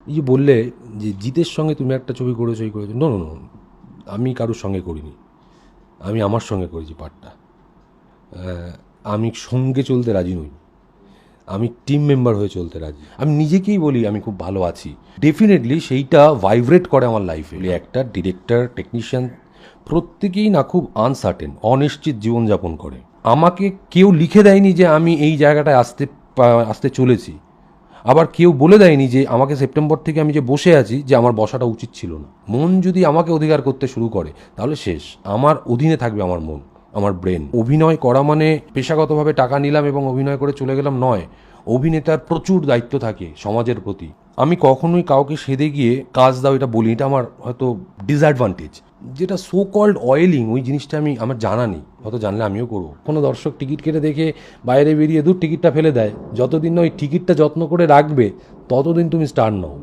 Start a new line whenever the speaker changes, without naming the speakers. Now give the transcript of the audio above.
এই যে বললে যে জিতের সঙ্গে তুমি একটা ছবি করেছো, এই করেছো, নো নো নো, আমি কারোর সঙ্গে করিনি, আমি আমার সঙ্গে করেছি পার্টটা। আমি সঙ্গে চলতে রাজি নই, আমি টিম মেম্বার হয়ে চলতে রাজি। আমি নিজেকেই বলি আমি খুব ভালো আছি, ডেফিনেটলি সেইটা ভাইব্রেট করে আমার লাইফে। একটা ডিরেক্টর, টেকনিশিয়ান প্রত্যেকেই না খুব আনসার্টেন, অনিশ্চিত জীবনযাপন করে। আমাকে কেউ লিখে দেয়নি যে আমি এই জায়গাটায় আসতে চলেছি, আবার কেউ বলে দেয়নি যে আমাকে সেপ্টেম্বর থেকে আমি যে বসে আছি যে আমার বসাটা উচিত ছিল না। মন যদি আমাকে অধিকার করতে শুরু করে তাহলে শেষ, আমার অধীনে থাকবে আমার মন, আমার ব্রেন। অভিনয় করা মানে পেশাগতভাবে টাকা নিলাম এবং অভিনয় করে চলে গেলাম নয়, অভিনেতার প্রচুর দায়িত্ব থাকে সমাজের প্রতি। আমি কখনোই কাউকে সেদে গিয়ে কাজ দাও এটা বলি, এটা আমার হয়তো ডিসঅ্যাডভান্টেজ। যেটা সো কল্ড অয়েলিং, ওই জিনিসটা আমার জানা নেই, হয়তো জানলে আমিও করবো। কোনো দর্শক টিকিট কেটে দেখে বাইরে বেরিয়ে দূর টিকিটটা ফেলে দেয়, যতদিন না ওই টিকিটটা যত্ন করে রাখবে ততদিন তুমি স্টার নও।